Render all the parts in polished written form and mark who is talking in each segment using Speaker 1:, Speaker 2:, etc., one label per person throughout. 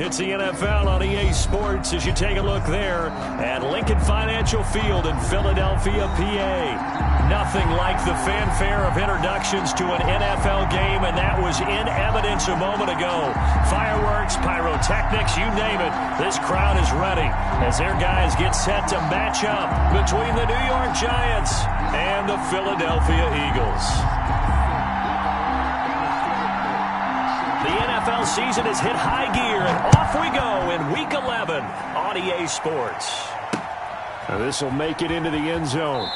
Speaker 1: It's the NFL on EA Sports as you take a look there at Lincoln Financial Field in Philadelphia, PA. Nothing like the fanfare of introductions to an NFL game, and that was in evidence a moment ago. Fireworks, pyrotechnics, you name it. This crowd is ready as their guys get set to match up between the New York Giants and the Philadelphia Eagles. The NFL season has hit high gear, and off we go in Week 11 on EA Sports. Now this will make it into the end zone.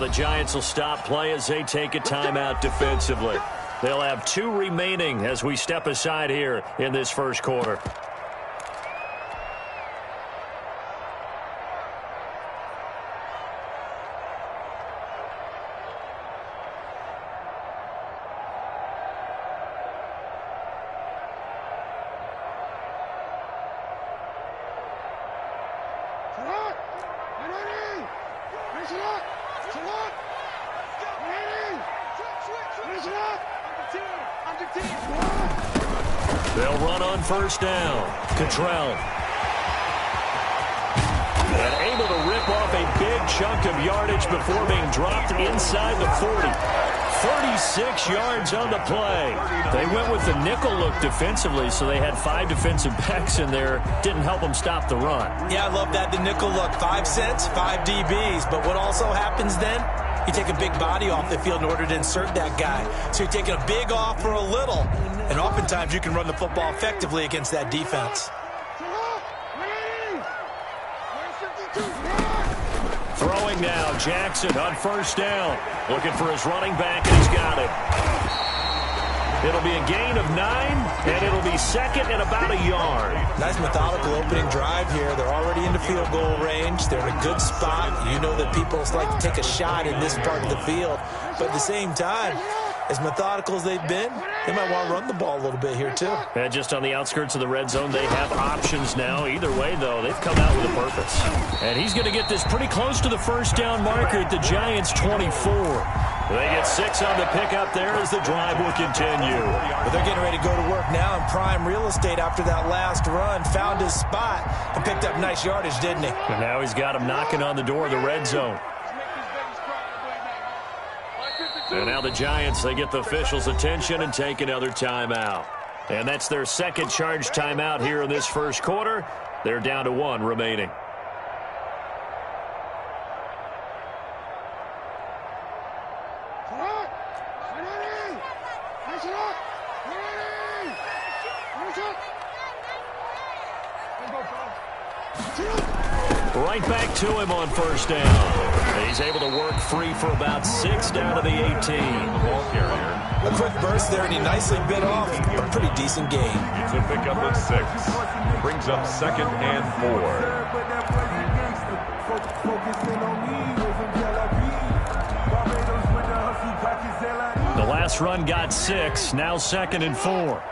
Speaker 1: The Giants will stop play as they take a timeout defensively. They'll have 2 remaining as we step aside here in this first quarter. They'll run on first down. Cottrell. And able to rip off a big chunk of yardage before being dropped inside the 40. 36 yards on the play. They went with the nickel look defensively, so they had 5 defensive backs in there. Didn't help them stop the run. Yeah, I love that, the nickel look. 5 cents, 5 DBs. But what also happens then? You take a big body off the field in order to insert that guy. So you're taking a big off for a little. And oftentimes you can run the football effectively against that defense. Throwing now, Jackson on first down. Looking for his running back, and he's got it. It'll be a gain of 9, and it'll be second and about a yard. Nice methodical opening drive here. They're already into field goal range. They're in a good spot. You know that people like to take a shot in this part of the field. But at the same time, as methodical as they've been, they might want to run the ball a little bit here, too. And just on the outskirts of the red zone, they have options now. Either way, though, they've come out with a purpose. And he's going to get this pretty close to the first down marker at the Giants' 24. They get 6 on the pickup there as the drive will continue. But they're getting ready to go to work now in prime real estate after that last run. Found his spot and picked up nice yardage, didn't he? And now he's got him knocking on the door of the red zone. And now the Giants, they get the officials' attention and take another timeout. And that's their second charge timeout here in this first quarter. They're down to 1 remaining. Right back to him on first down. He's able to work free for about 6 down to the 18. Ball carrier. A quick burst there, and he nicely bit off a pretty decent gain.
Speaker 2: It's a pickup of 6. Brings up second and 4.
Speaker 1: The last run got 6. Now second and 4.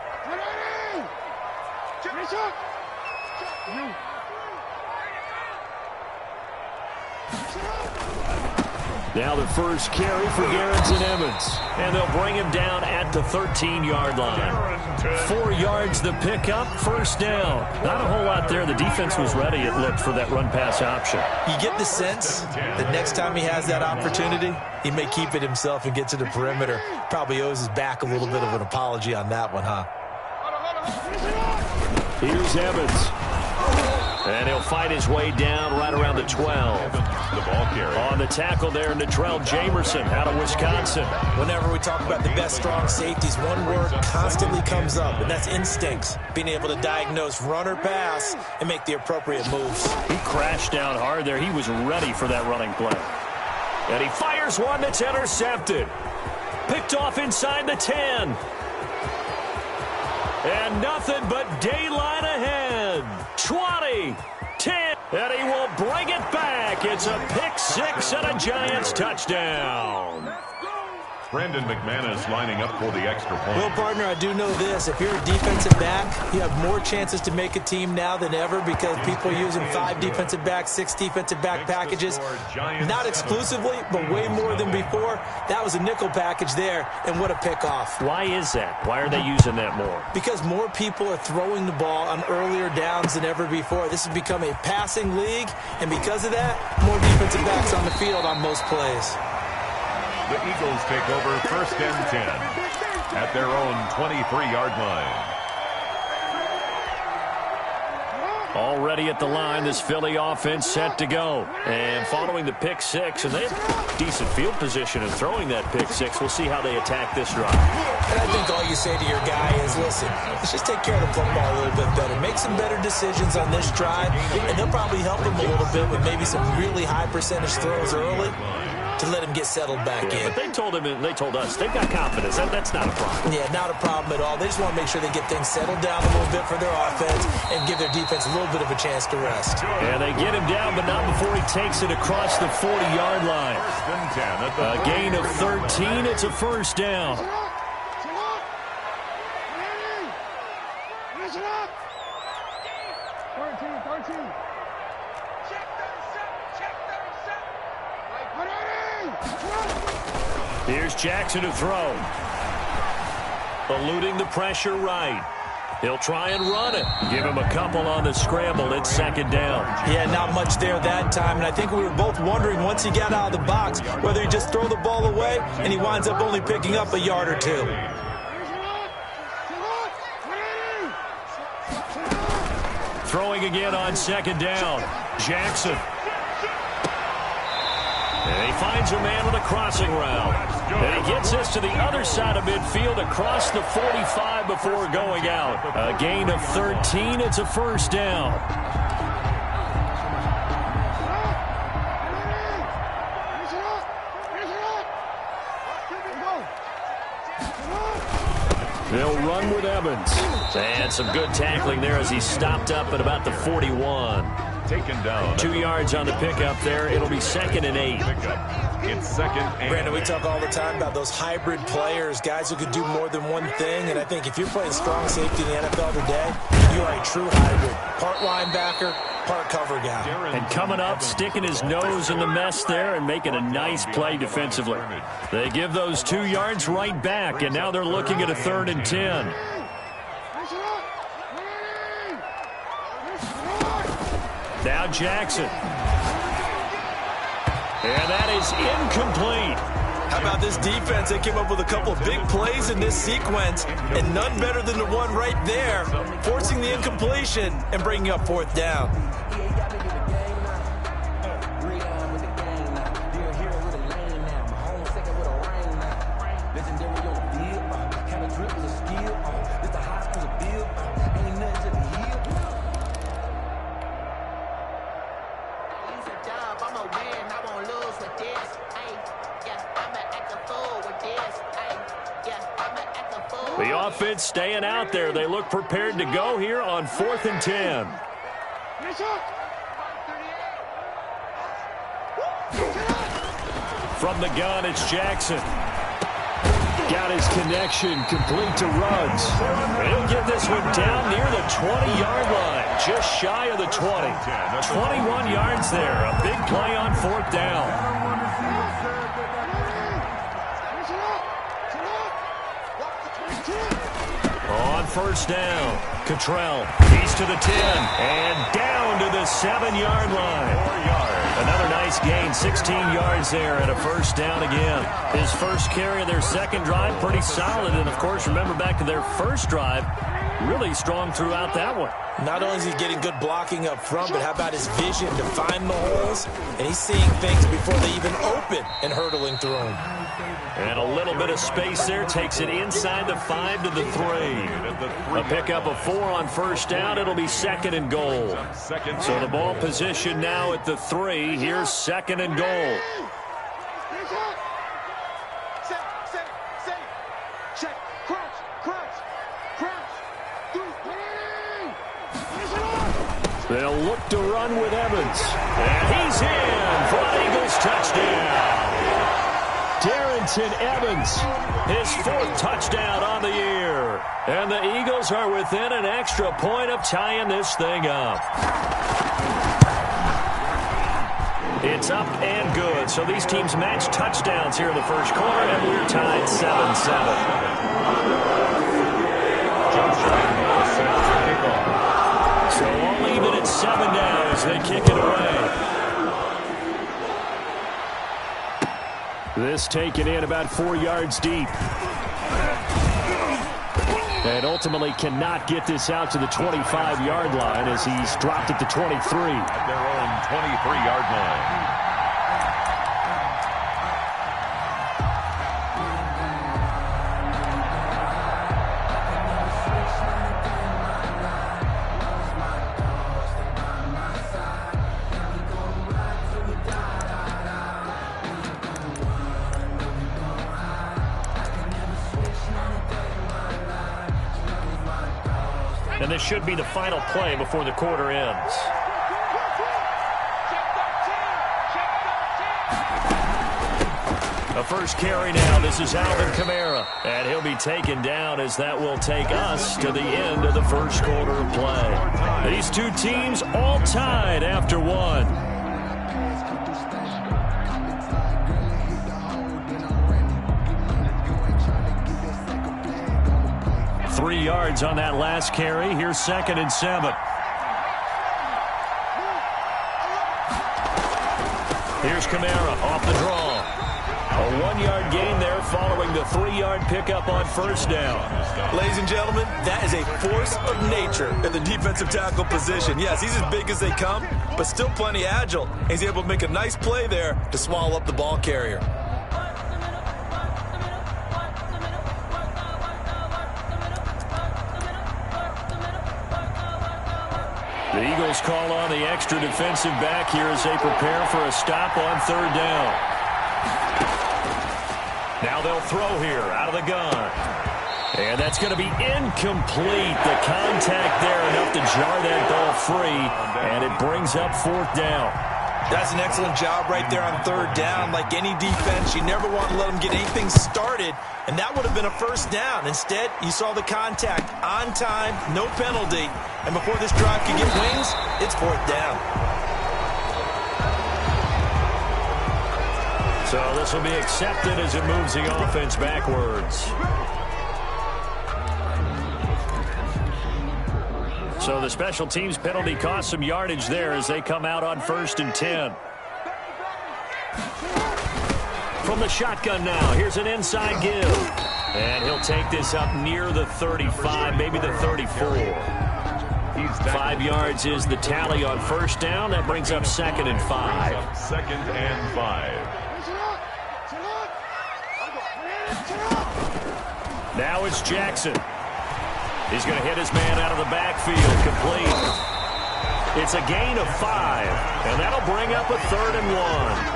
Speaker 1: Now the first carry for Garrison Evans. And they'll bring him down at the 13-yard line. 4 yards the pickup, first down. Not a whole lot there. The defense was ready, it looked, for that run-pass option.
Speaker 3: You get the sense that next time he has that opportunity, he may keep it himself and get to the perimeter. Probably owes his back a little bit of an apology on that one, huh?
Speaker 1: Here's Evans. And he'll fight his way down right around the 12.
Speaker 2: The ball carrier.
Speaker 1: On the tackle there, Natrell Jamerson out of Wisconsin.
Speaker 3: Whenever we talk about the best strong safeties, one word constantly comes up, and that's instincts. Being able to diagnose run or pass and make the appropriate moves.
Speaker 1: He crashed down hard there. He was ready for that running play. And he fires one that's intercepted. picked off inside the 10. And nothing but daylight ahead. 20, 10, and he will bring it back. It's a pick six and a Giants touchdown.
Speaker 2: Brandon McManus lining up for the extra point.
Speaker 3: Well, partner, I do know this. If you're a defensive back, you have more chances to make a team now than ever because people are using 5 defensive backs, 6 defensive back packages. Not exclusively, but way more than before. That was a nickel package there, and what a pickoff.
Speaker 1: Why is that? Why are they using that more?
Speaker 3: Because more people are throwing the ball on earlier downs than ever before. This has become a passing league, and because of that, more defensive backs on the field on most plays.
Speaker 2: The Eagles take over 1st and 10 at their own 23-yard line.
Speaker 1: Already at the line, this Philly offense set to go. And following the pick six, and they have decent field position in throwing that pick six. We'll see how they attack this drive.
Speaker 3: And I think all you say to your guy is, listen, let's just take care of the football a little bit better. Make some better decisions on this drive, and they'll probably help him a little bit with maybe some really high percentage throws early to let him get settled back in.
Speaker 1: But they told him, and they told us, they've got confidence. That's not a problem.
Speaker 3: Yeah, not a problem at all. They just want to make sure they get things settled down a little bit for their offense and give their defense a little bit of a chance to rest.
Speaker 1: Yeah, they get him down, but not before he takes it across the 40-yard line.
Speaker 2: 1st and 10
Speaker 1: A gain of 13. It's a first down. Here's Jackson to throw. Eluding the pressure right. He'll try and run it. Give him a couple on the scramble. It's 2nd down.
Speaker 3: Yeah, not much there that time. And I think we were both wondering once he got out of the box whether he just throw the ball away and he winds up only picking up a yard or 2.
Speaker 1: Throwing again on 2nd down. Jackson. And he finds a man with a crossing route. And he gets this to the other side of midfield across the 45 before going out. A gain of 13. It's a first down. They'll run with Evans. And some good tackling there as he stopped up at about the 41.
Speaker 2: Taken down.
Speaker 1: 2 yards on the pickup there. It'll be 2nd and 8.
Speaker 2: It's 2nd and
Speaker 3: Brandon, we talk all the time about those hybrid players, guys who could do more than one thing. And I think if you're playing strong safety in the NFL today, you are a true hybrid. Part linebacker, part cover guy.
Speaker 1: And coming up, sticking his nose in the mess there and making a nice play defensively. They give those 2 yards right back, and now they're looking at a 3rd and 10. Now Jackson. And that is incomplete.
Speaker 3: How about this defense? They came up with a couple of big plays in this sequence, and none better than the one right there, forcing the incompletion and bringing up 4th down.
Speaker 1: The offense staying out there. They look prepared to go here on 4th and 10. From the gun, it's Jackson. Got his connection complete to Ruggs. He'll get this one down near the 20-yard line, just shy of the 20. 21 yards there. A big play on 4th down. On 1st down, Cottrell, he's to the 10, and down to the 7-yard line. 4 yards. Another nice gain, 16 yards there, and a first down again. His first carry of their second drive, pretty solid, and of course, remember back to their first drive, really strong throughout that one.
Speaker 3: Not only is he getting good blocking up front, but how about his vision to find the holes? And he's seeing things before they even open and hurtling through them.
Speaker 1: And a little bit of space there takes it inside the 5 to the 3. A pickup of 4 on first down. It'll be 2nd and goal. So the ball position now at the 3. Here's 2nd and goal. to run with Evans. And he's in for an Eagles touchdown. Darrington Evans, his 4th touchdown on the year. And the Eagles are within an extra point of tying this thing up. It's up and good. So these teams match touchdowns here in the first quarter, and we're tied 7-7. So all even at 7 now as they kick it away. This taken in about 4 yards deep. And ultimately cannot get this out to the 25-yard line as he's dropped at the 23.
Speaker 2: At their own 23-yard line.
Speaker 1: And this should be the final play before the quarter ends. A first carry now. This is Alvin Kamara. And he'll be taken down as that will take us to the end of the first quarter of play. These two teams all tied after one. 3 yards on that last carry. Here's 2nd and 7. Here's Kamara off the draw. A 1-yard gain there following the 3-yard pickup on first down.
Speaker 3: Ladies and gentlemen, that is a force of nature in the defensive tackle position. Yes, he's as big as they come, but still plenty agile. He's able to make a nice play there to swallow up the ball carrier.
Speaker 1: The Eagles call on the extra defensive back here as they prepare for a stop on 3rd down. Now they'll throw here out of the gun. And that's going to be incomplete. The contact there enough to jar that ball free. And it brings up 4th down.
Speaker 3: That's an excellent job right there on 3rd down. Like any defense, you never want to let them get anything started. And that would have been a first down. Instead, you saw the contact on time, no penalty. And before this drive can get wings, it's 4th down.
Speaker 1: So this will be accepted as it moves the offense backwards. So the special teams penalty cost some yardage there as they come out on 1st and 10. From the shotgun now, here's an inside give. And he'll take this up near the 35, maybe the 34. 5 yards is the tally on first down. That brings up 2nd and 5.
Speaker 2: 2nd and 5.
Speaker 1: Now it's Jackson. He's going to hit his man out of the backfield, complete. It's a gain of 5, and that'll bring up a 3rd and 1.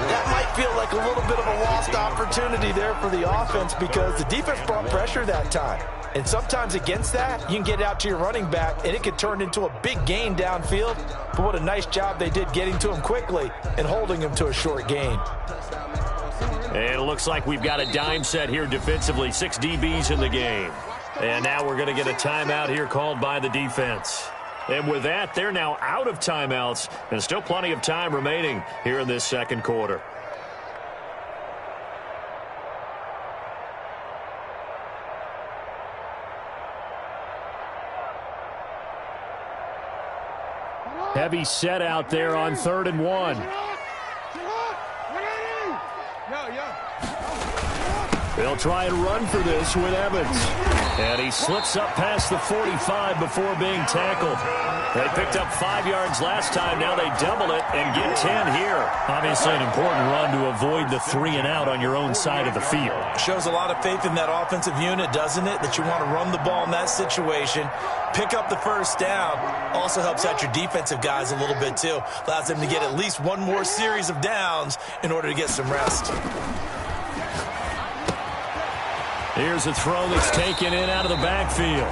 Speaker 3: That might feel like a little bit of a lost opportunity there for the offense because the defense brought pressure that time. And sometimes against that, you can get out to your running back, and it could turn into a big gain downfield. But what a nice job they did getting to him quickly and holding him to a short gain.
Speaker 1: And it looks like we've got a dime set here defensively. 6 DBs in the game. And now we're going to get a timeout here called by the defense. And with that, they're now out of timeouts and still plenty of time remaining here in this second quarter. Heavy set out there on 3rd and 1. They'll try and run for this with Evans. And he slips up past the 45 before being tackled. They picked up 5 yards last time. Now they double it and get 10 here. Obviously an important run to avoid the 3 and out on your own side of the field.
Speaker 3: Shows a lot of faith in that offensive unit, doesn't it? That you want to run the ball in that situation. Pick up the first down. Also helps out your defensive guys a little bit too. Allows them to get at least one more series of downs in order to get some rest.
Speaker 1: Here's a throw that's taken in out of the backfield.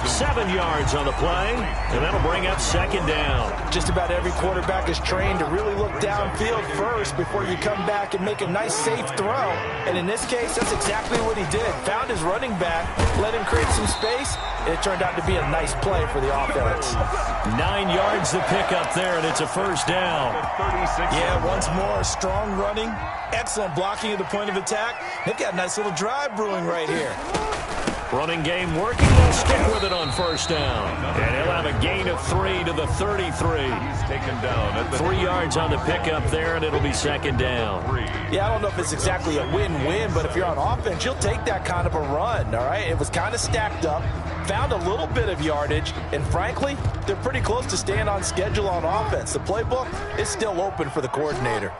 Speaker 1: 7 yards on the play, and that'll bring up second down.
Speaker 3: Just about every quarterback is trained to really look downfield first before you come back and make a nice, safe throw. And in this case, that's exactly what he did. Found his running back, let him create some space, and it turned out to be a nice play for the offense.
Speaker 1: 9 yards to pick up there, and it's a first down.
Speaker 3: Yeah, once more, strong running, excellent blocking at the point of attack. They've got a nice little drive brewing right here.
Speaker 1: Running game working. They'll stick with it on first down. And he'll have a gain of 3 to the 33.
Speaker 2: He's taken down at the
Speaker 1: 3 yards on the pickup there, and it'll be second down.
Speaker 3: Yeah, I don't know if it's exactly a win-win, but if you're on offense, you'll take that kind of a run, all right? It was kind of stacked up, found a little bit of yardage, and frankly, they're pretty close to staying on schedule on offense. The playbook is still open for the coordinator.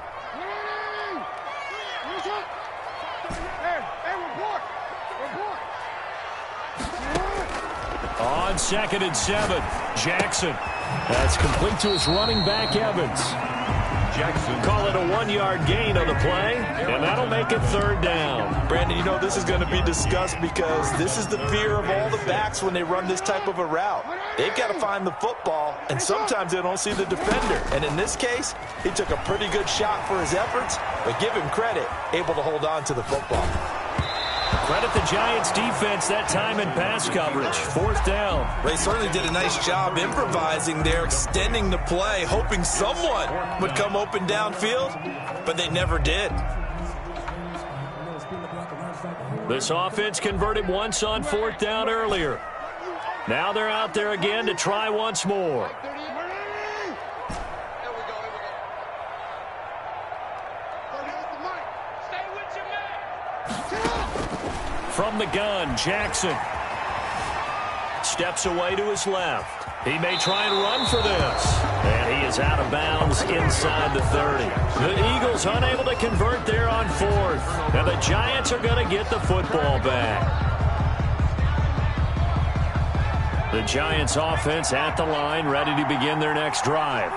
Speaker 1: On 2nd and 7, Jackson. That's complete to his running back, Evans. Jackson. Call it a 1-yard gain on the play, and that'll make it third down.
Speaker 3: Brandon, you know this is going to be discussed because this is the fear of all the backs when they run this type of a route. They've got to find the football, and sometimes they don't see the defender. And in this case, he took a pretty good shot for his efforts, but give him credit, able to hold on to the football.
Speaker 1: Credit the Giants' defense that time in pass coverage. Fourth down.
Speaker 3: They certainly did a nice job improvising there, extending the play, hoping someone would come open downfield, but they never did.
Speaker 1: This offense converted once on fourth down earlier. Now they're out there again to try once more. From the gun, Jackson steps away to his left. He may try and run for this. And he is out of bounds inside the 30. The Eagles unable to convert there on fourth. And the Giants are going to get the football back. The Giants offense at the line, ready to begin their next drive.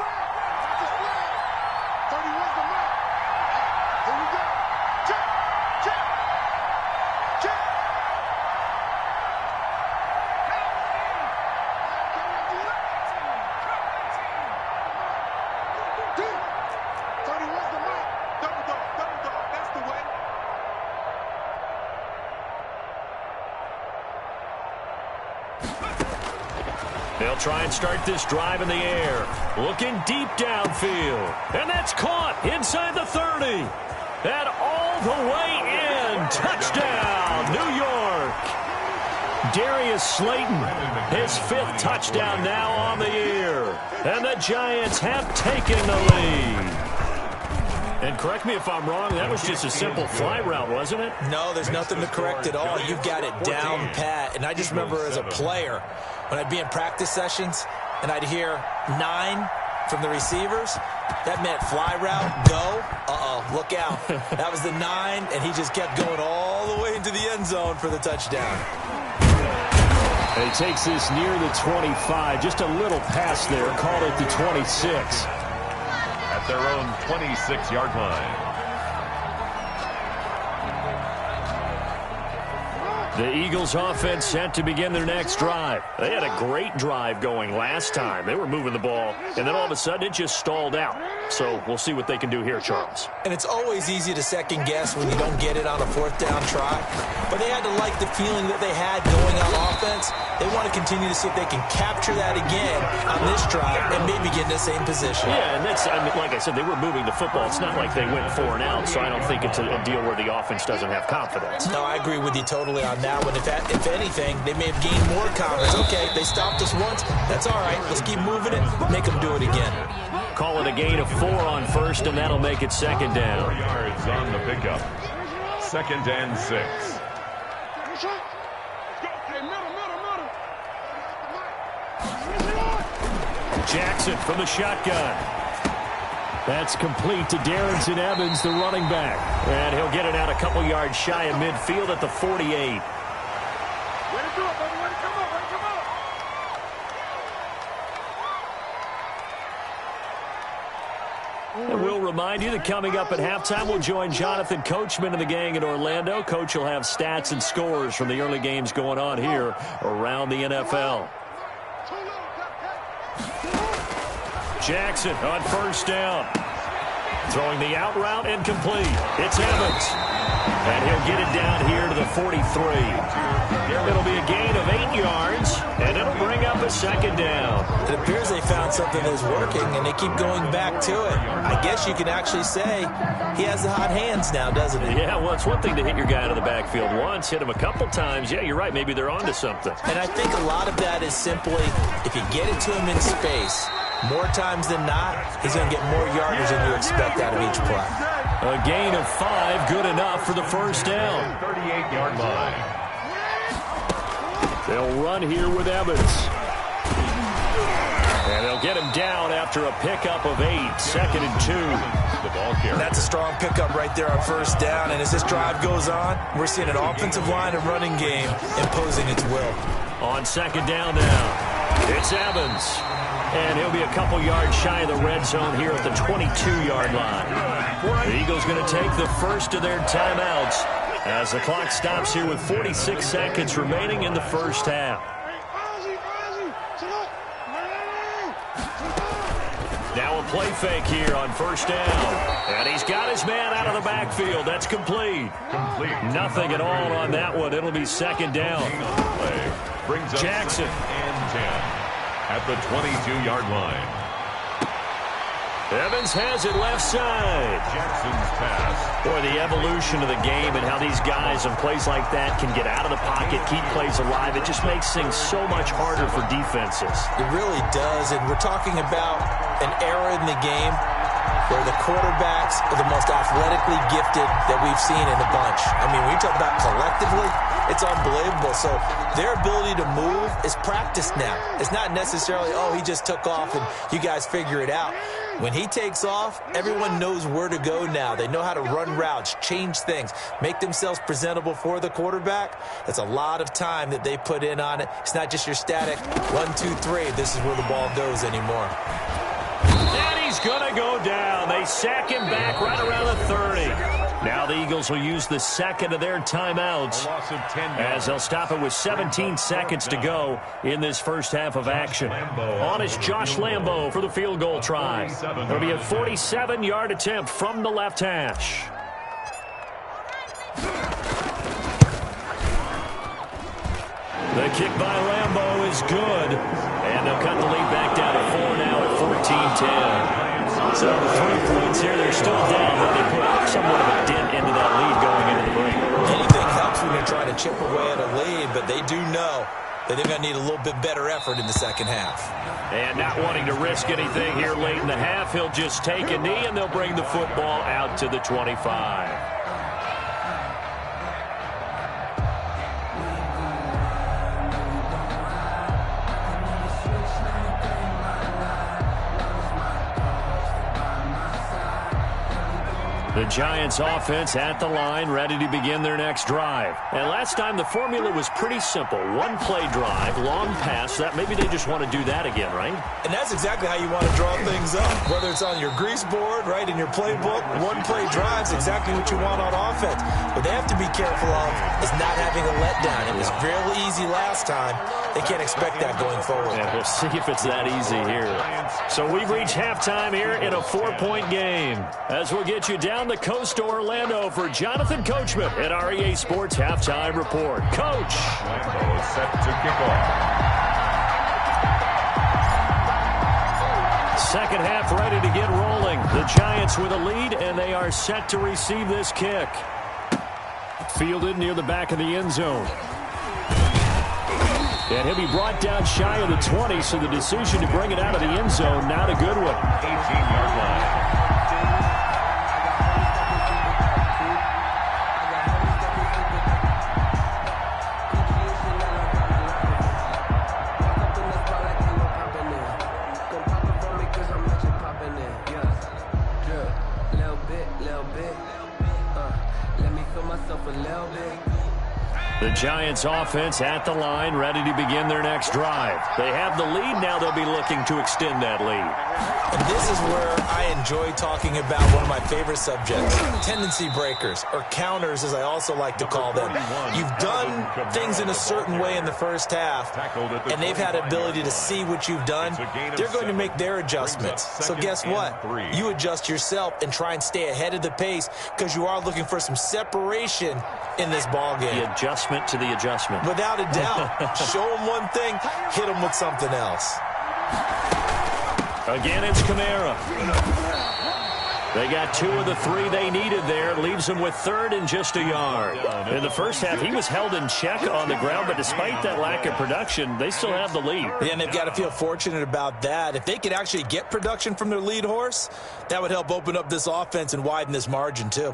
Speaker 1: They'll try and start this drive in the air. Looking deep downfield. And that's caught inside the 30. And all the way in. Touchdown, New York. Darius Slayton, his 5th touchdown now on the year. And the Giants have taken the lead. And correct me if I'm wrong, that was just a simple fly route, wasn't it?
Speaker 3: No, there's nothing to correct at all. You've got it down pat. And I just remember as a player, when I'd be in practice sessions and I'd hear 9 from the receivers, that meant fly route, go, look out. That was the 9, and he just kept going all the way into the end zone for the touchdown.
Speaker 1: And he takes this near the 25, just a little pass there, called it the 26.
Speaker 2: At their own 26-yard line.
Speaker 1: The Eagles offense set to begin their next drive. They had a great drive going last time. They were moving the ball, and then all of a sudden it just stalled out. So we'll see what they can do here, Charles.
Speaker 3: And it's always easy to second guess when you don't get it on a fourth down try. But they had to like the feeling that they had going on offense. They want to continue to see if they can capture that again on this drive and maybe get in the same position.
Speaker 1: Yeah, and that's, I mean, like I said, they were moving the football. It's not like they went 4 and out, so I don't think it's a deal where the offense doesn't have confidence.
Speaker 3: No, I agree with you totally on that one. If anything, they may have gained more confidence. Okay, they stopped us once. That's all right. Let's keep moving it. Make them do it again.
Speaker 1: Call it a gain of 4 on first, and that'll make it second down.
Speaker 2: 4 yards on the pickup. 2nd and 6.
Speaker 1: Jackson from the shotgun. That's complete to Darrington Evans, the running back. And he'll get it out a couple yards shy of midfield at the 48. And we'll remind you that coming up at halftime, we'll join Jonathan Coachman and the gang in Orlando. Coach will have stats and scores from the early games going on here around the NFL. Jackson on first down. Throwing the out route incomplete. It's Evans. And he'll get it down here to the 43. It'll be a gain of 8 yards, and it'll bring up a second down.
Speaker 3: It appears they found something that's working, and they keep going back to it. I guess you can actually say he has the hot hands now, doesn't he?
Speaker 1: Yeah, well, it's one thing to hit your guy out of the backfield once, hit him a couple times. Yeah, you're right. Maybe they're onto something.
Speaker 3: And I think a lot of that is simply if you get it to him in space, more times than not, he's going to get more yardage than you expect out of each play.
Speaker 1: A gain of 5, good enough for the first down.
Speaker 2: 38-yard line.
Speaker 1: They'll run here with Evans. And they'll get him down after a pickup of 8, 2nd and 2.
Speaker 2: The ball carrier.
Speaker 3: That's a strong pickup right there on first down. And as this drive goes on, we're seeing an offensive line and running game imposing its will.
Speaker 1: On second down now, it's Evans. And he'll be a couple yards shy of the red zone here at the 22-yard line. The Eagles going to take the first of their timeouts as the clock stops here with 46 seconds remaining in the first half. Now a play fake here on first down. And he's got his man out of the backfield. That's complete. Nothing at all on that one. It'll be second down.
Speaker 2: Brings up
Speaker 1: Jackson.
Speaker 2: And 10. At the 22-yard line.
Speaker 1: Evans has it left side.
Speaker 2: Jackson's pass.
Speaker 1: Boy, the evolution of the game and how these guys in plays like that can get out of the pocket, keep plays alive, it just makes things so much harder for defenses.
Speaker 3: It really does, and we're talking about an era in the game where the quarterbacks are the most athletically gifted that we've seen in a bunch. I mean, when you talk about collectively, it's unbelievable. So their ability to move is practiced now. It's not necessarily, oh, he just took off and you guys figure it out. When he takes off, everyone knows where to go now. They know how to run routes, change things, make themselves presentable for the quarterback. That's a lot of time that they put in on it. It's not just your static 1, 2, 3. This is where the ball goes anymore.
Speaker 1: And he's going to go down. They sack him back right around the 30. Now the Eagles will use the second of their timeouts as they'll stop it with 17 seconds to go in this first half of action. On is Josh Lambo for the field goal try. It'll be a 47-yard attempt from the left hash. The kick by Lambo is good. And they'll cut the lead back down to 4 now at 14-10. So 3 points here. They're still down, but they put somewhat of a dent into that lead going into the break.
Speaker 3: Anything helps when you're trying to chip away at a lead, but they do know that they're going to need a little bit better effort in the second half.
Speaker 1: And not wanting to risk anything here late in the half, he'll just take a knee, and they'll bring the football out to the 25. The Giants offense at the line, ready to begin their next drive. And last time the formula was pretty simple. One play drive, long pass. That maybe they just want to do that again, right?
Speaker 3: And that's exactly how you want to draw things up. Whether it's on your grease board, right, in your playbook, one play drive's exactly what you want on offense. What they have to be careful of is not having a letdown. It was fairly easy last time. They can't expect that going forward.
Speaker 1: Yeah, we'll see if it's that easy here. So we've reached halftime here in a 4-point game. As we'll get you down the coast to Orlando for Jonathan Coachman at our EA Sports Halftime Report. Coach.
Speaker 2: Lambo is set to kick off.
Speaker 1: Second half ready to get rolling. The Giants with a lead, and they are set to receive this kick. Fielded near the back of the end zone. And he'll be brought down shy of the 20, so the decision to bring it out of the end zone, not a good one.
Speaker 2: 18-yard line.
Speaker 1: The Giants offense at the line, ready to begin their next drive. They have the lead. Now they'll be looking to extend that lead.
Speaker 3: And this is where I enjoy talking about one of my favorite subjects, tendency breakers, or counters as I also like to call them. You've done things in a certain way in the first half, and they've had ability to see what you've done. They're going to make their adjustments. So guess what? You adjust yourself and try and stay ahead of the pace because you are looking for some separation in this ball game.
Speaker 1: The adjustment to the adjustment.
Speaker 3: Without a doubt. Show them one thing, hit them with something else.
Speaker 1: Again, it's Kamara. They got 2 of the 3 they needed there. Leaves them with 3rd and just a yard. In the first half, he was held in check on the ground, but despite that lack of production, they still have the lead.
Speaker 3: Yeah, and they've got to feel fortunate about that. If they could actually get production from their lead horse, that would help open up this offense and widen this margin too.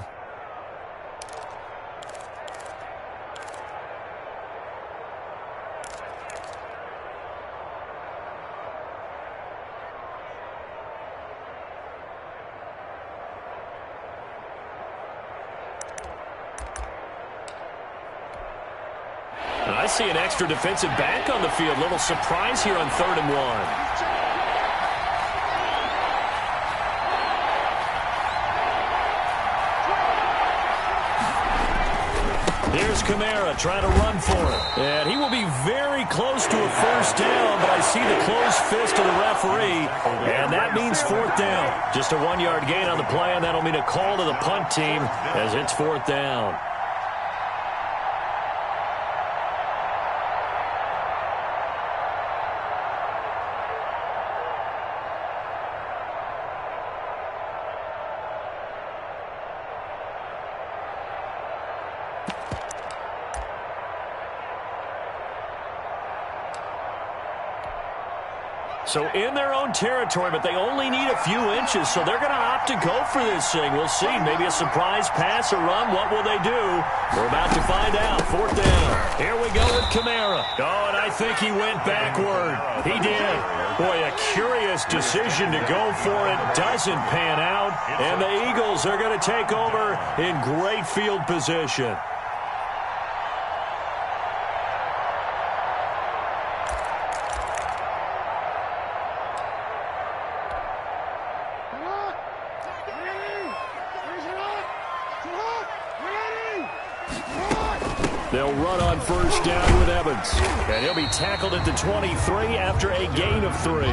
Speaker 1: And I see an extra defensive back on the field. Little surprise here on 3rd and 1. Here's Kamara trying to run for it. And he will be very close to a first down, but I see the closed fist of the referee, and that means 4th down. Just a 1-yard gain on the play, and that'll mean a call to the punt team as it's 4th down. So in their own territory, but they only need a few inches, so they're going to opt to go for this thing. We'll see. Maybe a surprise pass or run. What will they do? We're about to find out. 4th down. Here we go with Kamara. Oh, and I think he went backward. He did. Boy, a curious decision to go for it. Doesn't pan out. And the Eagles are going to take over in great field position. They'll run on first down with Evans. And he'll be tackled at the 23 after a gain of 3.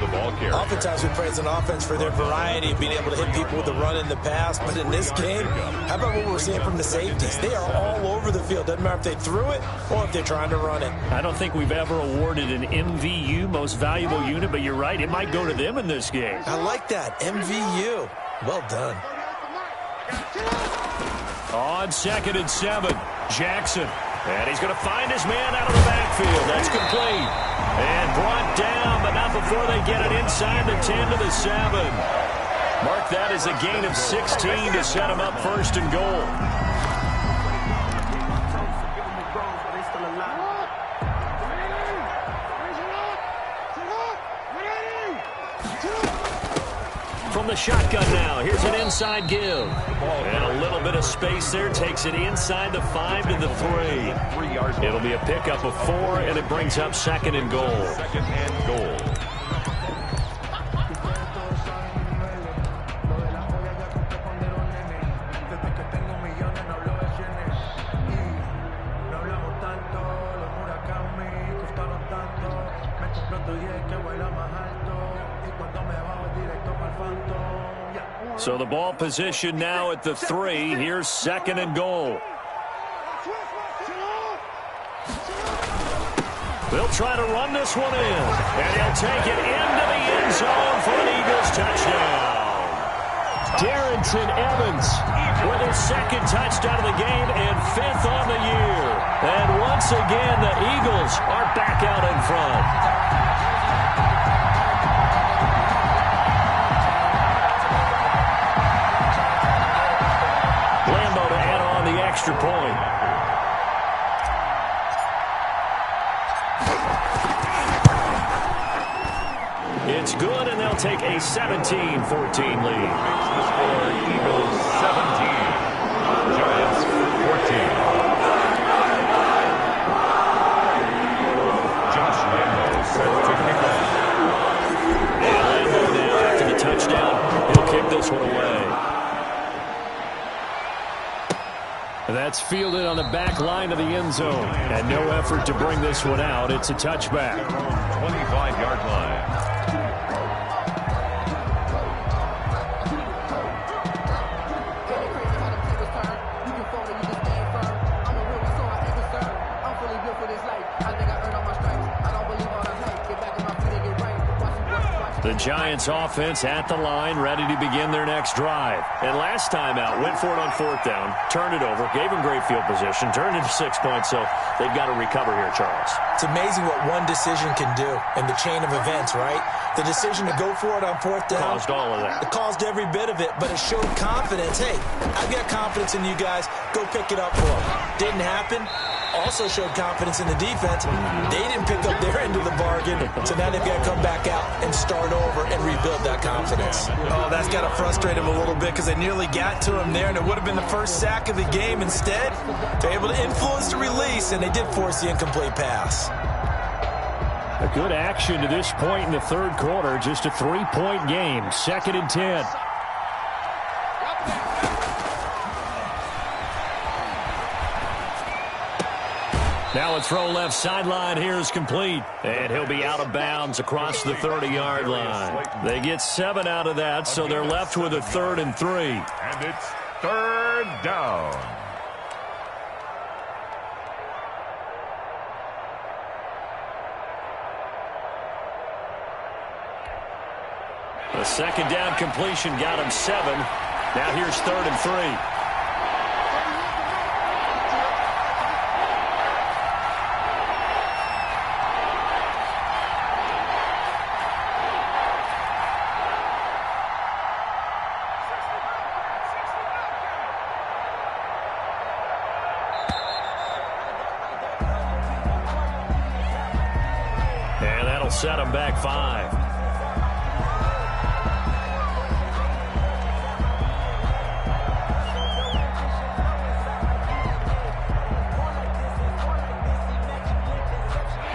Speaker 2: The ball carrier.
Speaker 3: Oftentimes we praise an offense for their variety of being able to hit people with the run in the pass. But in this game, how about what we're seeing from the safeties? They are all over the field. Doesn't matter if they threw it or if they're trying to run it.
Speaker 1: I don't think we've ever awarded an MVU, most valuable unit, but you're right. It might go to them in this game.
Speaker 3: I like that. MVU. Well done.
Speaker 1: On 2nd and 7, Jackson. And he's going to find his man out of the backfield. That's complete. And brought down, but not before they get it inside the 10 to the 7. Mark that as a gain of 16 to set him up 1st and goal. From the shotgun now, here's an inside give. And a little bit of space there, takes it inside the 5 to the 3. It'll be a pickup of 4, and it brings up 2nd and goal.
Speaker 2: 2nd and goal.
Speaker 1: So the ball position now at the 3. Here's 2nd and goal. They'll try to run this one in. And he'll take it into the end zone for an Eagles touchdown. Darrington Evans with his 2nd touchdown of the game and 5th on the year. And once again, the Eagles are back out in front. Extra point. It's good, and they'll take a 17-14 lead.
Speaker 2: The score, Eagles 17, Giants 14. Josh Lambo set to kick off.
Speaker 1: And Lambo now after away. That's fielded on the back line of the end zone. And no effort to bring this one out. It's a touchback.
Speaker 2: 25-yard line.
Speaker 1: The Giants offense at the line, ready to begin their next drive. And last time out, went for it on fourth down, turned it over, gave them great field position, turned it to 6 points, so they've got to recover here, Charles.
Speaker 3: It's amazing what one decision can do in the chain of events, right? The decision to go for it on fourth down.
Speaker 1: Caused all of that.
Speaker 3: It caused every bit of it, but it showed confidence. Hey, I've got confidence in you guys. Go pick it up for them. Didn't happen. Also showed confidence in the defense. They didn't pick up their end of the bargain, so now they've got to come back out and start over and rebuild that confidence. Oh, that's got to frustrate him a little bit because they nearly got to him there, and it would have been the first sack of the game. Instead, they're able to influence the release, and they did force the incomplete pass.
Speaker 1: A good action to this point in the third quarter. Just a 3-point game. 2nd and 10. Now a throw left sideline here is complete. And he'll be out of bounds across the 30-yard line. They get 7 out of that, so they're left with a 3rd and 3.
Speaker 2: And it's 3rd down.
Speaker 1: The 2nd down completion got him 7. Now here's 3rd and 3. Set him back 5.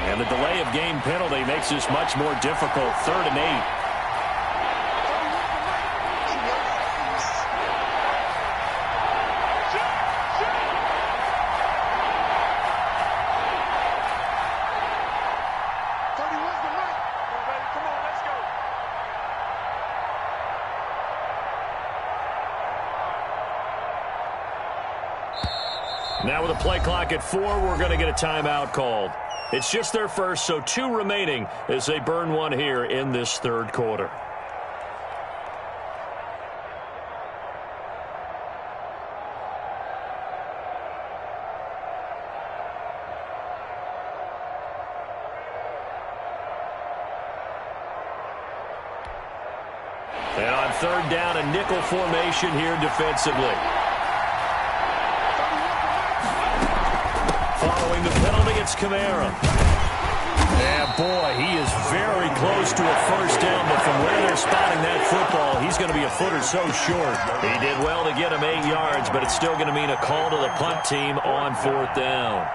Speaker 1: And the delay of game penalty makes this much more difficult. 3rd and 8. Now with a play clock at 4, we're going to get a timeout called. It's just their first, so 2 remaining as they burn one here in this third quarter. And on 3rd down, a nickel formation here defensively. Following the penalty, it's Kamara. Yeah, boy, he is very close to a first down, but from where they're spotting that football, he's going to be a foot or so short. He did well to get him 8 yards, but it's still going to mean a call to the punt team on 4th down.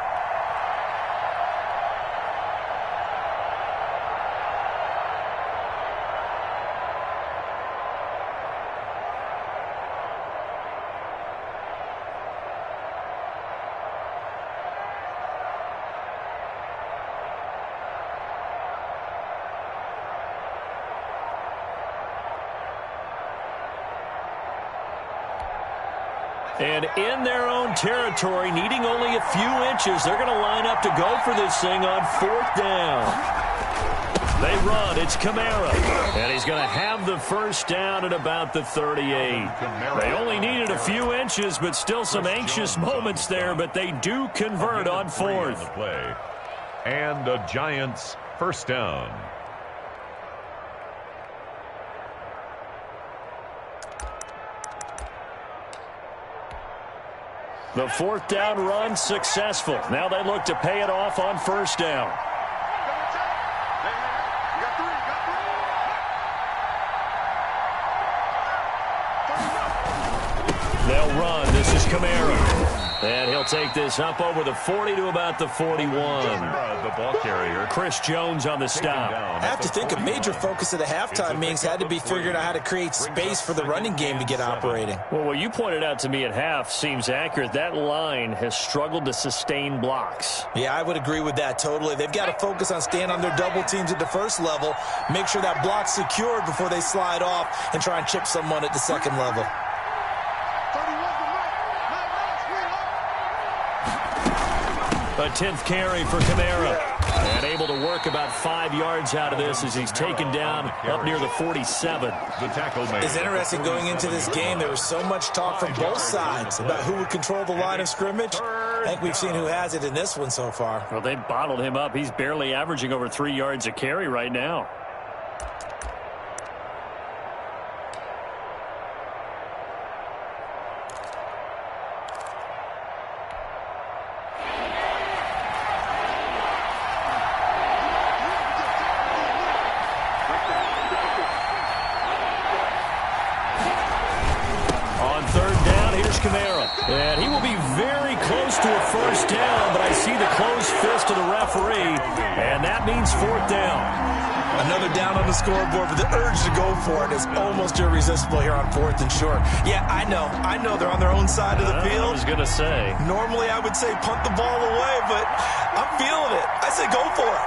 Speaker 1: And in their own territory, needing only a few inches, they're going to line up to go for this thing on 4th down. They run. It's Kamara. And he's going to have the first down at about the 38. They only needed a few inches, but still some anxious moments there, but they do convert on 4th.
Speaker 2: And a Giants first down.
Speaker 1: The 4th down run successful. Now they look to pay it off on 1st down. They'll run. This is Kamara. And he'll take this up over the 40 to about the 41.
Speaker 2: The ball carrier.
Speaker 1: Chris Jones on the stop.
Speaker 3: I have to think a major focus of the halftime meetings had to be figuring out how to create space for the running game to get operating.
Speaker 1: Well, what you pointed out to me at half seems accurate. That line has struggled to sustain blocks.
Speaker 3: Yeah, I would agree with that totally. They've got to focus on staying on their double teams at the first level, make sure that block's secured before they slide off and try and chip someone at the second level.
Speaker 1: A 10th carry for Kamara. And able to work about 5 yards out of this as he's taken down up near the 47.
Speaker 2: The tackle made.
Speaker 3: It's interesting going into this game. There was so much talk from both sides about who would control the line of scrimmage. I think we've seen who has it in this one so far.
Speaker 1: Well, they bottled him up. He's barely averaging over 3 yards a carry right now. And he will be very close to a first down, but I see the closed fist of the referee, and that means 4th down.
Speaker 3: Another down on the scoreboard, but the urge to go for it is almost irresistible here on 4th and short. Yeah, I know they're on their own side of the field.
Speaker 1: I was going to say.
Speaker 3: Normally I would say punt the ball away, but I'm feeling it. I say go for it.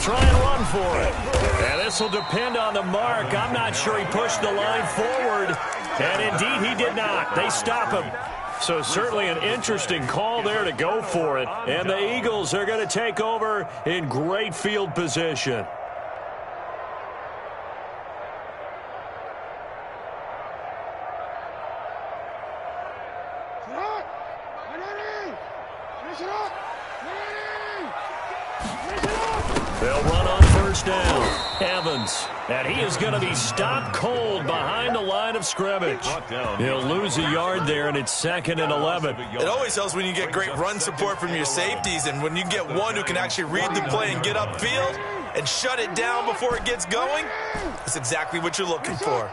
Speaker 1: Try and run for it. And this will depend on the mark. I'm not sure he pushed the line forward. And indeed, he did not. They stop him. So certainly an interesting call there to go for it. And the Eagles are going to take over in great field position. They'll run on first down. Evans. And he is going to be stopped cold behind the line of scrimmage. He'll lose a yard there, and it's 2nd and 11.
Speaker 3: It always helps when you get great run support from your safeties, and when you get one who can actually read the play and get upfield and shut it down before it gets going, that's exactly what you're looking for.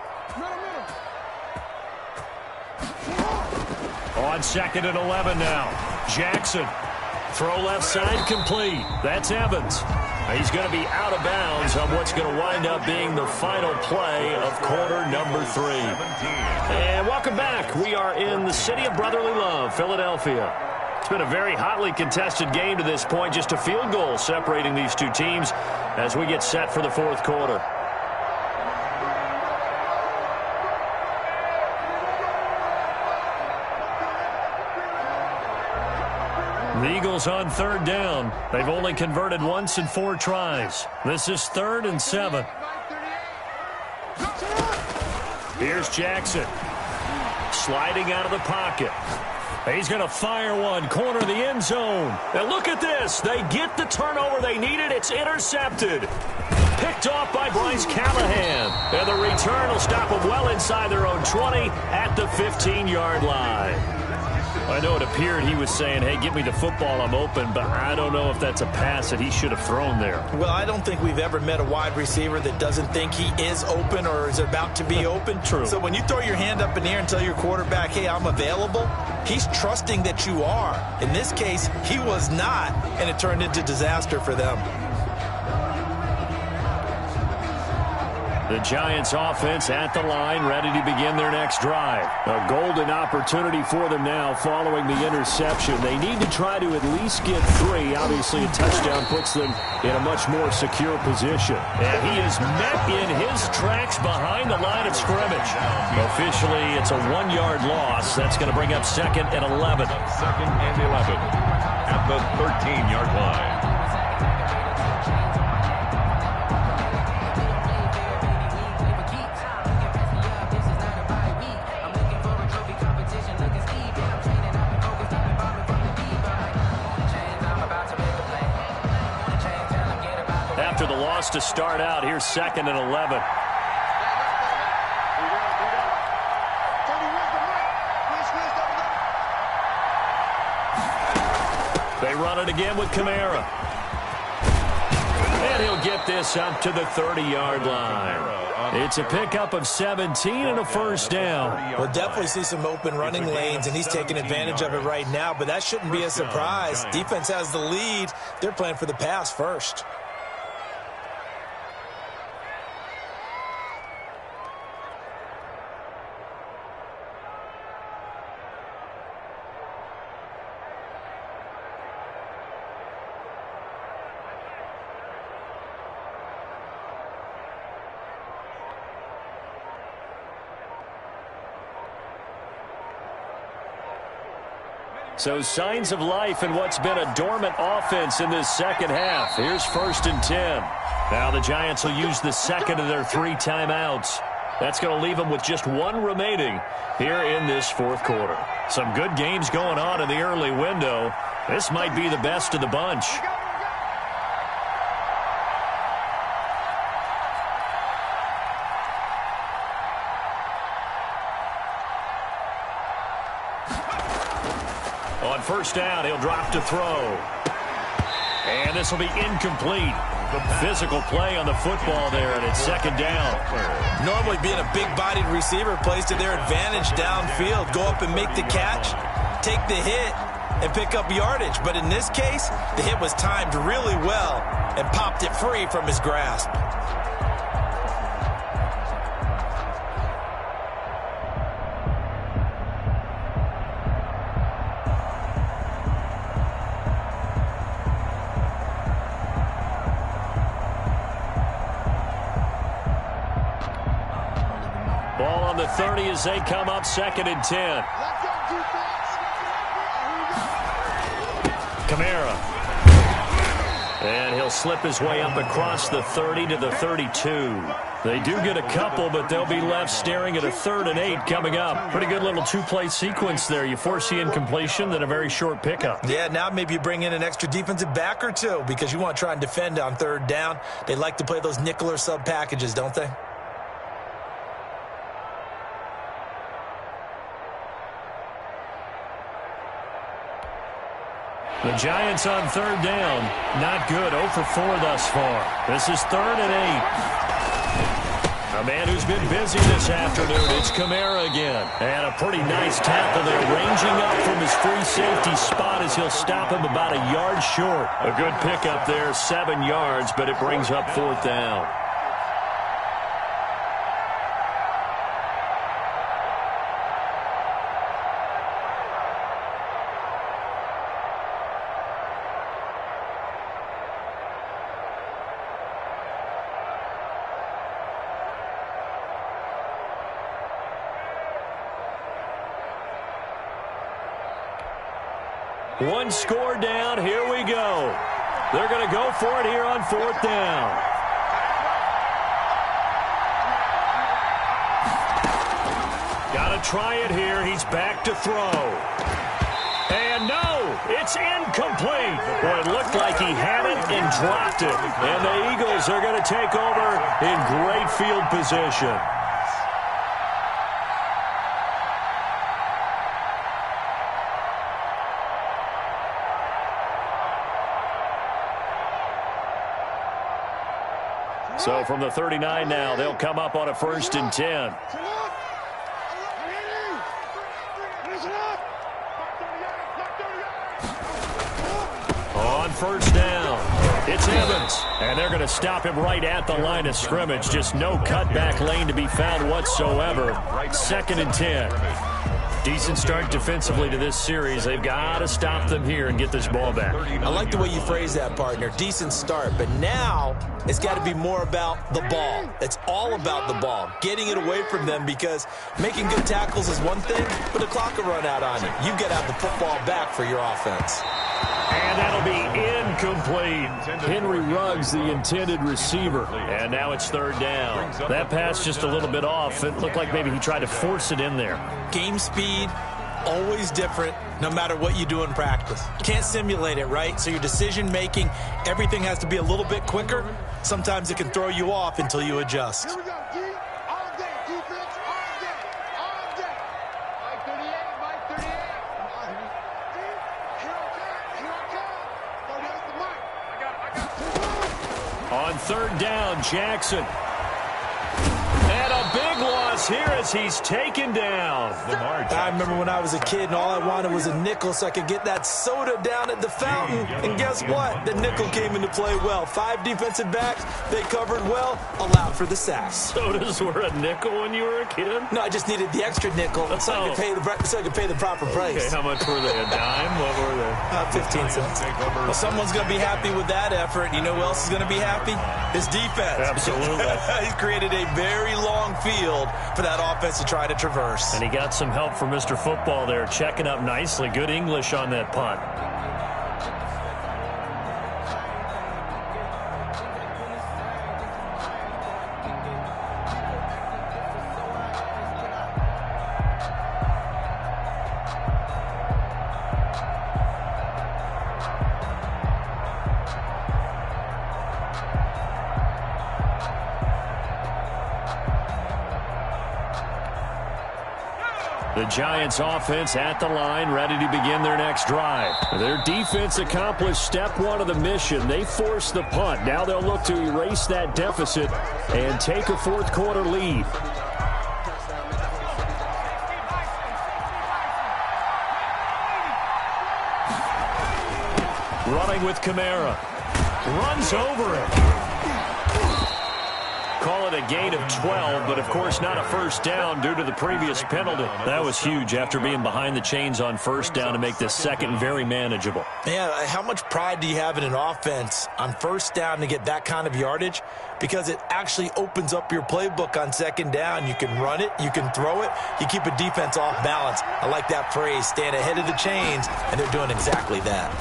Speaker 1: On 2nd and 11 now. Jackson. Throw left side complete. That's Evans. He's going to be out of bounds on what's going to wind up being the final play of quarter number 3. And welcome back. We are in the city of brotherly love, Philadelphia. It's been a very hotly contested game to this point. Just a field goal separating these two teams as we get set for the 4th quarter. The Eagles on 3rd down. They've only converted once in 4 tries. This is 3rd and 7. Here's Jackson. Sliding out of the pocket. He's going to fire one. Corner of the end zone. And look at this. They get the turnover they needed. It's intercepted. Picked off by Bryce Callahan. And the return will stop them well inside their own 20 at the 15-yard line. I know it appeared he was saying, hey, give me the football, I'm open, but I don't know if that's a pass that he should have thrown there.
Speaker 3: Well, I don't think we've ever met a wide receiver that doesn't think he is open or is about to be open.
Speaker 1: True.
Speaker 3: So when you throw your hand up in the air and tell your quarterback, hey, I'm available, he's trusting that you are. In this case, he was not, and it turned into disaster for them.
Speaker 1: The Giants offense at the line, ready to begin their next drive. A golden opportunity for them now following the interception. They need to try to at least get 3. Obviously, a touchdown puts them in a much more secure position. And he is met in his tracks behind the line of scrimmage. Officially, it's a 1-yard loss. That's going to bring up 2nd and 11.
Speaker 2: 2nd and 11 at the 13-yard line.
Speaker 1: after the loss to start out. Here's 2nd and 11. They run it again with Kamara. And he'll get this up to the 30-yard line. It's a pickup of 17 and a first down.
Speaker 3: We'll definitely see some open running lanes, and he's taking advantage of it right now, but that shouldn't be a surprise. Defense has the lead. They're playing for the pass first.
Speaker 1: So signs of life in what's been a dormant offense in this second half. Here's 1st and 10. Now the Giants will use the second of their 3 timeouts. That's going to leave them with just 1 remaining here in this fourth quarter. Some good games going on in the early window. This might be the best of the bunch. On 1st down, he'll drop to throw. And this will be incomplete. Physical play on the football there, and it's 2nd down.
Speaker 3: Normally being a big-bodied receiver plays to their advantage downfield. Go up and make the catch, take the hit, and pick up yardage. But in this case, the hit was timed really well and popped it free from his grasp.
Speaker 1: Ball on the 30 as they come up 2nd and 10. Kamara. And he'll slip his way up across the 30 to the 32. They do get a couple, but they'll be left staring at a 3rd and 8 coming up. Pretty good little 2-play sequence there. You force the incompletion, then a very short pickup.
Speaker 3: Yeah, now maybe you bring in an extra defensive back or 2 because you want to try and defend on 3rd down. They like to play those nickel or sub packages, don't they?
Speaker 1: The Giants on 3rd down. Not good. 0 for 4 thus far. This is 3rd and 8. A man who's been busy this afternoon. It's Kamara again. And a pretty nice tackle there. Ranging up from his free safety spot as he'll stop him about a yard short. A good pickup there. 7 yards, but it brings up 4th down. One score down. Here we go. They're going to go for it here on 4th down. Got to try it here. He's back to throw. And no, it's incomplete. Boy, it looked like he had it and dropped it. And the Eagles are going to take over in great field position. So from the 39 now, they'll come up on a 1st and 10. On 1st down, it's Evans. And they're going to stop him right at the line of scrimmage. Just no cutback lane to be found whatsoever. 2nd and 10. Decent start defensively to this series. They've got to stop them here and get this ball back.
Speaker 3: I like the way you phrase that, partner. Decent start. But now it's got to be more about the ball. It's all about the ball. Getting it away from them because making good tackles is one thing, but the clock will run out on you. You've got to have the football back for your offense.
Speaker 1: And that'll be incomplete. Henry Ruggs, the intended receiver. And now it's 3rd down. That pass just a little bit off. It looked like maybe he tried to force it in there.
Speaker 3: Game speed, always different no matter what you do in practice. You can't simulate it, right? So your decision-making, everything has to be a little bit quicker. Sometimes it can throw you off until you adjust.
Speaker 4: Here we go, D. All day, defense, all day, all day. Mike 38, Mike 38. D, here I come. So there's the Mike. I got it.
Speaker 1: On third down, Jackson. And a big loss here as he's taken down.
Speaker 3: I remember when I was a kid and all I wanted was a nickel so I could get that soda down at the fountain. And guess what? The nickel came into play well. 5 defensive backs, they covered well, allowed for the sack.
Speaker 1: Sodas were a nickel when you were a kid?
Speaker 3: No, I just needed the extra nickel so I could pay the proper price.
Speaker 1: Okay, how much were they? A dime? What were they?
Speaker 3: 15 cents. Well, someone's going to be happy with that effort. You know who else is going to be happy? His defense.
Speaker 1: Absolutely.
Speaker 3: He's created a very long field for that offense to try to traverse.
Speaker 1: And he got some help from Mr. Football there, checking up nicely. Good English on that punt. The Giants offense at the line, ready to begin their next drive. Their defense accomplished step one of the mission. They forced the punt. Now they'll look to erase that deficit and take a fourth quarter lead. Running with Kamara. Runs over him. Call it a gain of 12, but of course not a first down due to the previous penalty. That was huge after being behind the chains on first down to make this second very manageable.
Speaker 3: Yeah, how much pride do you have in an offense on first down to get that kind of yardage? Because it actually opens up your playbook on second down. You can run it, you can throw it, you keep a defense off balance. I like that phrase, stand ahead of the chains, and they're doing exactly that.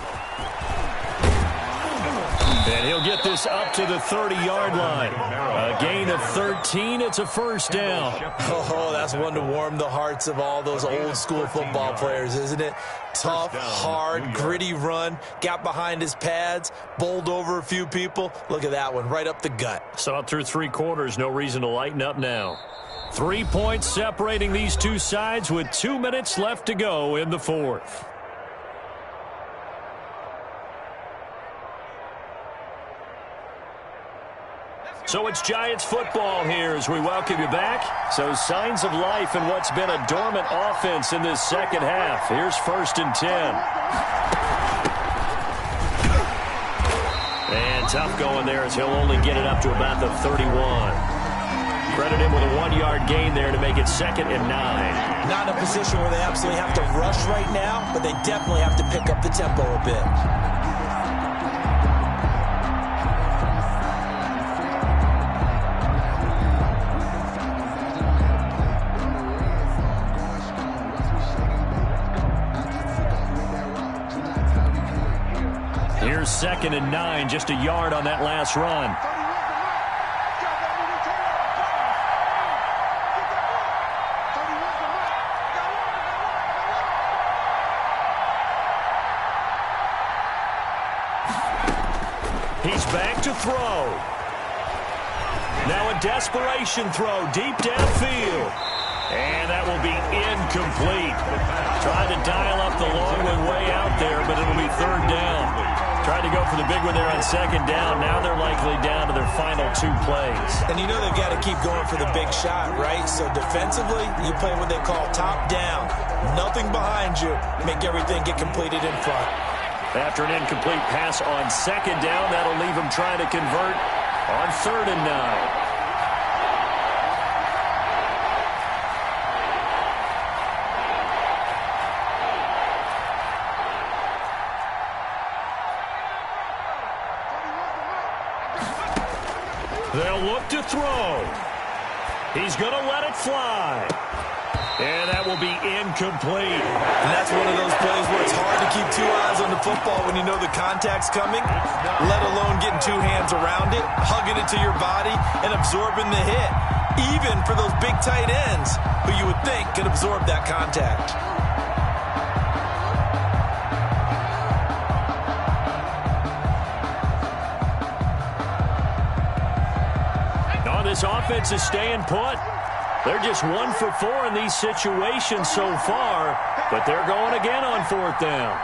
Speaker 1: And he'll get this up to the 30-yard line. A gain of 13. It's a first down.
Speaker 3: Oh, that's one to warm the hearts of all those old-school football players, isn't it? Tough, hard, gritty run. Got behind his pads, bowled over a few people. Look at that one, right up the gut.
Speaker 1: Saw it through 3 quarters. No reason to lighten up now. 3 points separating these two sides with 2 minutes left to go in the fourth. So it's Giants football here as we welcome you back. So signs of life in what's been a dormant offense in this second half. Here's 1st and 10. And tough going there as he'll only get it up to about the 31. Credit him with a 1-yard gain there to make it 2nd and 9.
Speaker 3: Not in a position where they absolutely have to rush right now, but they definitely have to pick up the tempo a bit.
Speaker 1: Here's 2nd and 9, just a yard on that last run. He's back to throw. Now a desperation throw deep downfield. And that will be incomplete. Trying to dial up the long way out there, but it'll be 3rd down. Tried to go for the big one there on 2nd down. Now they're likely down to their final 2 plays.
Speaker 3: And you know they've got to keep going for the big shot, right? So defensively, you play what they call top down. Nothing behind you. Make everything get completed in front.
Speaker 1: After an incomplete pass on 2nd down, that'll leave them trying to convert on 3rd and 9. They'll look to throw. He's going to let it fly. And that will be incomplete.
Speaker 3: And that's one of those plays where it's hard to keep 2 eyes on the football when you know the contact's coming, let alone getting 2 hands around it, hugging it to your body, and absorbing the hit. Even for those big tight ends who you would think could absorb that contact.
Speaker 1: this offense is staying put. They're just 1 for 4 in these situations so far, but they're going again on 4th down.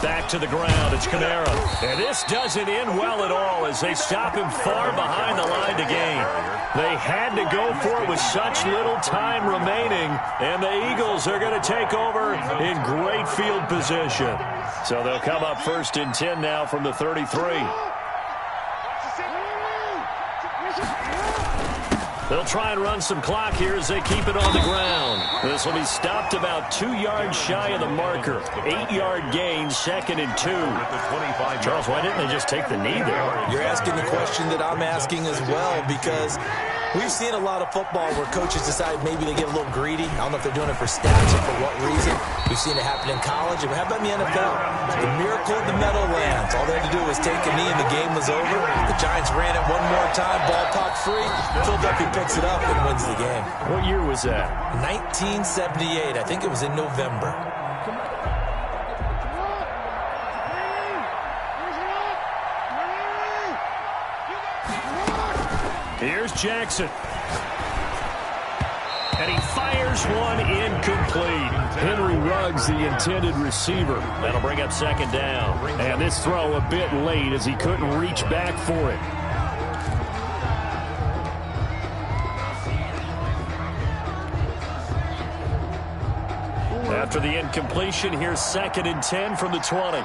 Speaker 1: Back to the ground, it's Kamara. And this doesn't end well at all as they stop him far behind the line to gain. They had to go for it with such little time remaining, and the Eagles are going to take over in great field position. So they'll come up 1st and 10 now from the 33. They'll try and run some clock here as they keep it on the ground. This will be stopped about 2 yards shy of the marker. 8-yard gain, 2nd and 2.
Speaker 5: Charles, why didn't they just take the knee there?
Speaker 3: You're asking the question that I'm asking as well, because we've seen a lot of football where coaches decide maybe they get a little greedy. I don't know if they're doing it for stats or for what reason. We've seen it happen in college. But how about in the NFL? The miracle of the Meadowlands. All they had to do was take a knee and the game was over. The Giants ran it one more time. Ball popped free. Philadelphia picks it up and wins the game.
Speaker 1: What year was that?
Speaker 3: 1978. I think it was in November.
Speaker 1: Here's Jackson. And he fires one incomplete. Henry Ruggs, the intended receiver. That'll bring up 2nd down. And this throw a bit late as he couldn't reach back for it. After the incompletion, here's 2nd and 10 from the 20.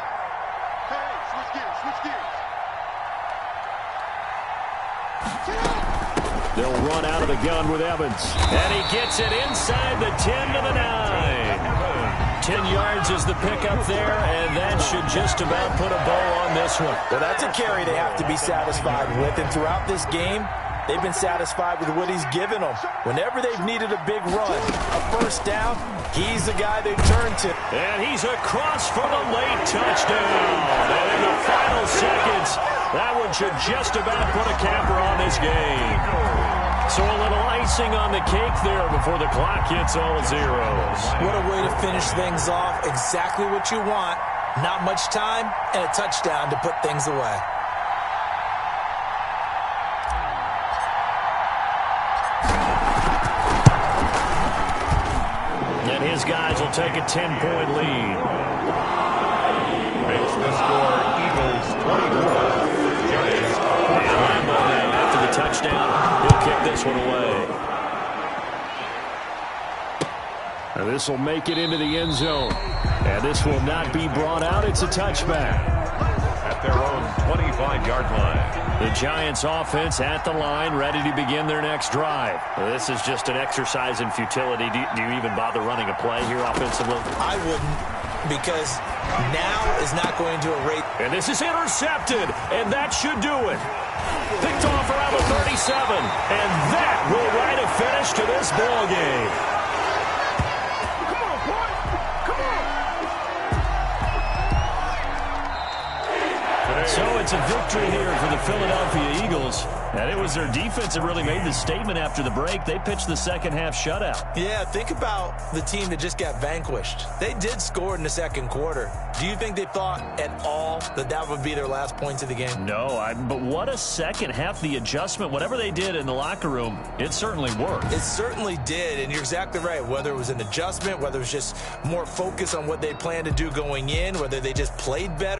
Speaker 1: They'll run out of the gun with Evans. And he gets it inside the 10 to the 9. 10 yards is the pickup there, and that should just about put a bow on this one.
Speaker 3: Well, that's a carry they have to be satisfied with. And throughout this game, they've been satisfied with what he's given them. Whenever they've needed a big run, a 1st down, he's the guy they turn to.
Speaker 1: And he's across for the late touchdown. And in the final seconds, that one should just about put a capper on this game. So a little icing on the cake there before the clock hits all zeros.
Speaker 3: What a way to finish things off. Exactly what you want. Not much time and a touchdown to put things away.
Speaker 1: And his guys will take a 10-point lead.
Speaker 2: Makes the score Eagles 24. Giants.
Speaker 1: And Lambo now after the touchdown. He'll kick this one away. And this will make it into the end zone. And this will not be brought out. It's a touchback.
Speaker 2: At their own 25-yard line.
Speaker 1: The Giants offense at the line, ready to begin their next drive. Well, this is just an exercise in futility. Do you even bother running a play here offensively?
Speaker 3: I wouldn't, because now is not going to erase.
Speaker 1: And this is intercepted, and that should do it. Picked off around the 37, and that will write a finish to this ball game. So it's a victory here for the Philadelphia Eagles. And it was their defense that really made the statement after the break. They pitched the second half shutout.
Speaker 3: Yeah, think about the team that just got vanquished. They did score in the 2nd quarter. Do you think they thought at all that that would be their last points of the game?
Speaker 1: No, but what a second half. The adjustment, whatever they did in the locker room, it certainly worked.
Speaker 3: It certainly did, and you're exactly right. Whether it was an adjustment, whether it was just more focus on what they planned to do going in, whether they just played better.